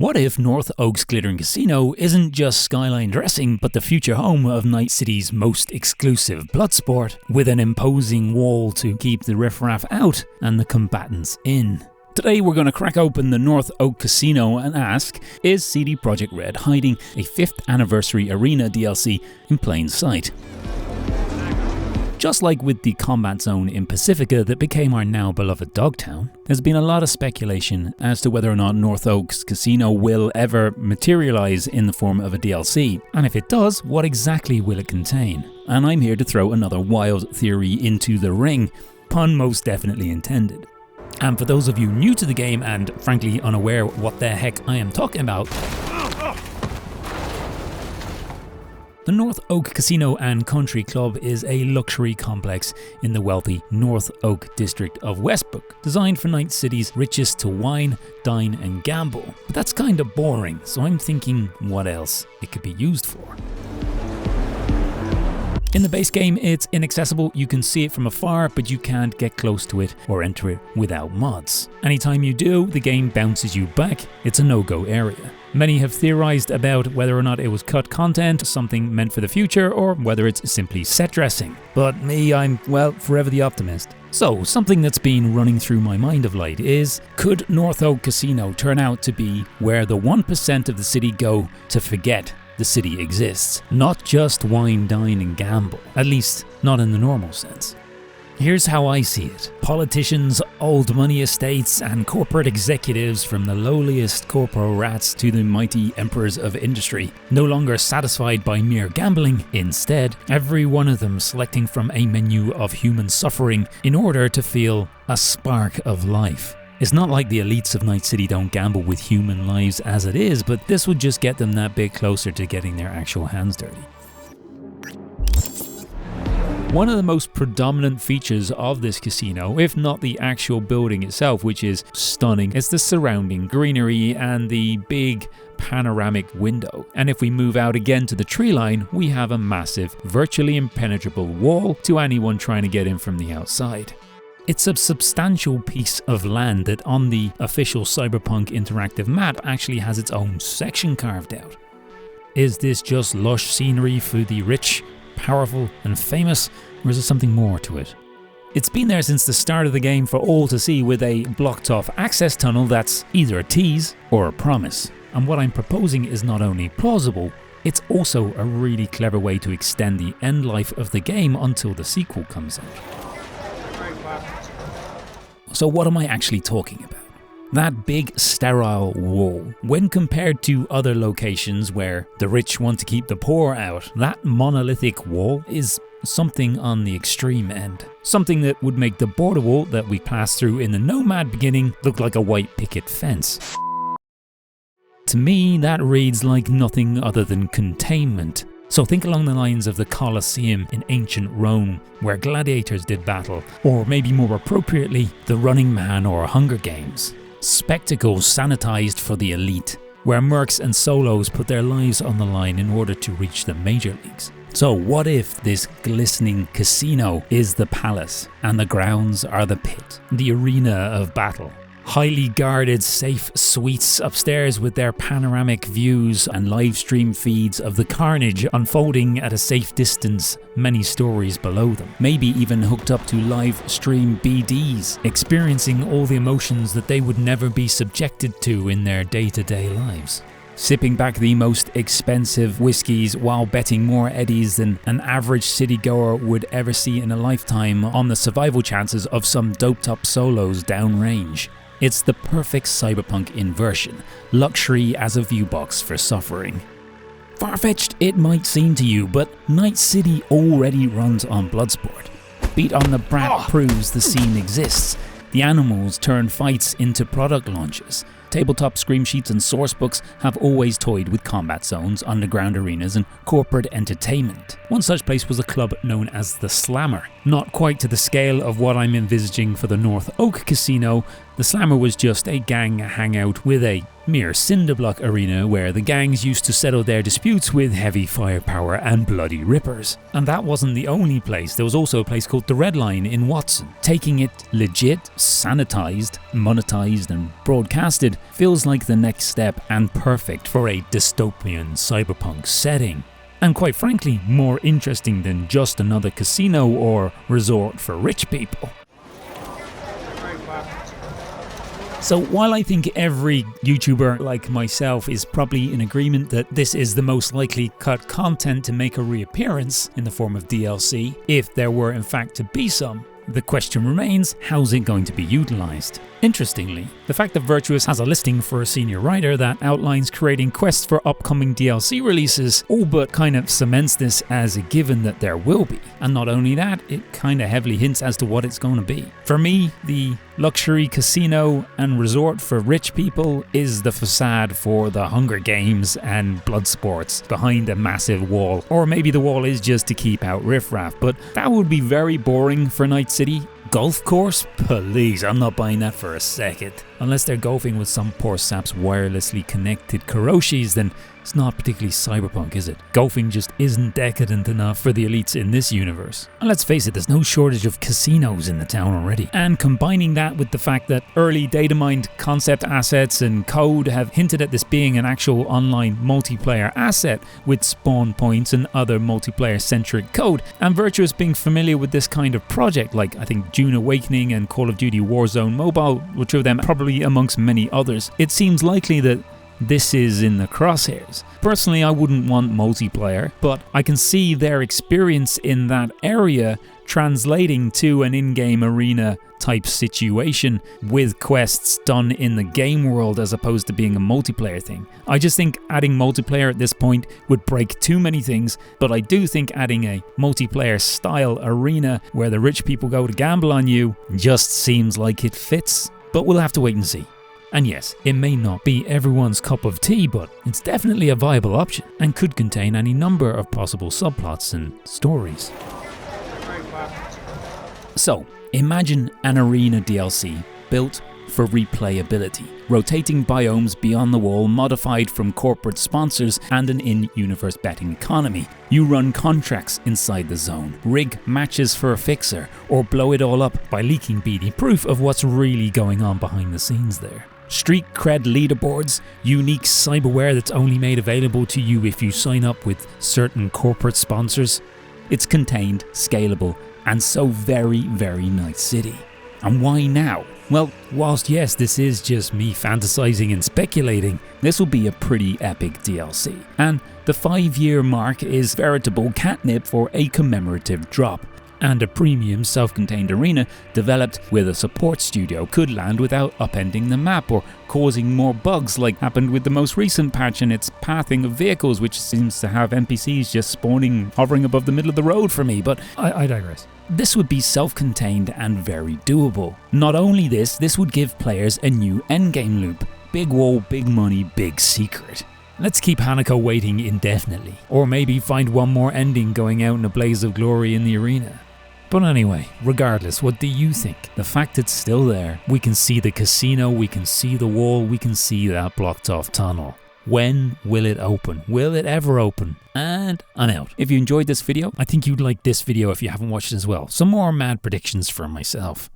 What if North Oak's glittering casino isn't just skyline dressing, but the future home of Night City's most exclusive blood sport, with an imposing wall to keep the riffraff out and the combatants in? Today we're going to crack open the North Oak Casino and ask, is CD Projekt Red hiding a 5th anniversary arena DLC in plain sight? Just like with the combat zone in Pacifica that became our now beloved Dogtown, there's been a lot of speculation as to whether or not North Oak's casino will ever materialise in the form of a DLC, and if it does, what exactly will it contain? And I'm here to throw another wild theory into the ring, pun most definitely intended. And for those of you new to the game and frankly unaware what the heck I am talking about, the North Oak Casino and Country Club is a luxury complex in the wealthy North Oak district of Westbrook, designed for Night City's richest to wine, dine and gamble. But that's kinda boring, so I'm thinking what else it could be used for. In the base game, it's inaccessible. You can see it from afar, but you can't get close to it or enter it without mods. Anytime you do, the game bounces you back. It's a no-go area. Many have theorized about whether or not it was cut content, something meant for the future, or whether it's simply set dressing. But me, I'm, well, forever the optimist. So, something that's been running through my mind of late is, could North Oak Casino turn out to be where the 1% of the city go to forget the city exists? Not just wine, dine and gamble. At least, not in the normal sense. Here's how I see it. Politicians, old money estates and corporate executives from the lowliest corporal rats to the mighty emperors of industry, no longer satisfied by mere gambling, instead, every one of them selecting from a menu of human suffering in order to feel a spark of life. It's not like the elites of Night City don't gamble with human lives as it is, but this would just get them that bit closer to getting their actual hands dirty. One of the most predominant features of this casino, if not the actual building itself, which is stunning, is the surrounding greenery and the big panoramic window. And if we move out again to the tree line, we have a massive, virtually impenetrable wall to anyone trying to get in from the outside. It's a substantial piece of land that on the official Cyberpunk interactive map actually has its own section carved out. Is this just lush scenery for the rich, powerful and famous, or is there something more to it? It's been there since the start of the game for all to see, with a blocked off access tunnel that's either a tease or a promise. And what I'm proposing is not only plausible, it's also a really clever way to extend the end life of the game until the sequel comes out. So what am I actually talking about? That big sterile wall. When compared to other locations where the rich want to keep the poor out, that monolithic wall is something on the extreme end. Something that would make the border wall that we passed through in the Nomad beginning look like a white picket fence. To me, that reads like nothing other than containment. So think along the lines of the Colosseum in ancient Rome, where gladiators did battle, or maybe more appropriately, the Running Man or Hunger Games. Spectacles sanitized for the elite, where mercs and solos put their lives on the line in order to reach the major leagues. So what if this glistening casino is the palace, and the grounds are the pit, the arena of battle? Highly guarded, safe suites upstairs with their panoramic views and live stream feeds of the carnage unfolding at a safe distance many stories below them. Maybe even hooked up to live stream BDs, experiencing all the emotions that they would never be subjected to in their day-to-day lives. Sipping back the most expensive whiskies while betting more eddies than an average citygoer would ever see in a lifetime on the survival chances of some doped-up solos downrange. It's the perfect cyberpunk inversion, luxury as a viewbox for suffering. Far-fetched it might seem to you, but Night City already runs on Bloodsport. Beat on the Brat proves the scene exists. The animals turn fights into product launches. Tabletop scream sheets and source books have always toyed with combat zones, underground arenas and corporate entertainment. One such place was a club known as the Slammer. Not quite to the scale of what I'm envisaging for the North Oak Casino, The Slammer was just a gang hangout with a mere cinderblock arena where the gangs used to settle their disputes with heavy firepower and bloody rippers. And that wasn't the only place. There was also a place called the Red Line in Watson. Taking it legit, sanitized, monetized and broadcasted feels like the next step and perfect for a dystopian cyberpunk setting. And quite frankly, more interesting than just another casino or resort for rich people. So while I think every YouTuber like myself is probably in agreement that this is the most likely cut content to make a reappearance in the form of DLC, if there were in fact to be some, the question remains, how's it going to be utilized? Interestingly, the fact that Virtuous has a listing for a senior writer that outlines creating quests for upcoming DLC releases all but kind of cements this as a given that there will be. And not only that, it kind of heavily hints as to what it's going to be. For me, the luxury casino and resort for rich people is the facade for the Hunger Games and blood sports behind a massive wall. Or maybe the wall is just to keep out riffraff, but that would be very boring for Night City. Golf course? Please, I'm not buying that for a second. Unless they're golfing with some poor sap's wirelessly connected Kuroshis, then it's not particularly cyberpunk, is it? Golfing just isn't decadent enough for the elites in this universe. And let's face it, there's no shortage of casinos in the town already. And combining that with the fact that early data mined concept assets and code have hinted at this being an actual online multiplayer asset with spawn points and other multiplayer centric code, and Virtuous being familiar with this kind of project like I think June Awakening and Call of Duty Warzone Mobile, which of them probably amongst many others, it seems likely that this is in the crosshairs. Personally, I wouldn't want multiplayer, but I can see their experience in that area translating to an in-game arena type situation with quests done in the game world as opposed to being a multiplayer thing. I just think adding multiplayer at this point would break too many things, but I do think adding a multiplayer style arena where the rich people go to gamble on you just seems like it fits. But we'll have to wait and see. And yes, it may not be everyone's cup of tea, but it's definitely a viable option and could contain any number of possible subplots and stories. So, imagine an arena DLC built for replayability, rotating biomes beyond the wall modified from corporate sponsors and an in-universe betting economy. You run contracts inside the zone, rig matches for a fixer, or blow it all up by leaking BD proof of what's really going on behind the scenes there. Street cred leaderboards, unique cyberware that's only made available to you if you sign up with certain corporate sponsors. It's contained, scalable, and so very, very Night City. And why now? Well, whilst yes, this is just me fantasizing and speculating, this will be a pretty epic DLC. And the 5-year mark is veritable catnip for a commemorative drop. And a premium self-contained arena developed with a support studio could land without upending the map or causing more bugs like happened with the most recent patch and its pathing of vehicles, which seems to have NPCs just spawning hovering above the middle of the road for me, but I digress. This would be self-contained and very doable. Not only this would give players a new endgame loop. Big wall, big money, big secret. Let's keep Hanako waiting indefinitely. Or maybe find one more ending going out in a blaze of glory in the arena. But anyway, regardless, what do you think? The fact it's still there, we can see the casino, we can see the wall, we can see that blocked off tunnel. When will it open? Will it ever open? And I'm out. If you enjoyed this video, I think you'd like this video if you haven't watched it as well. Some more mad predictions for myself.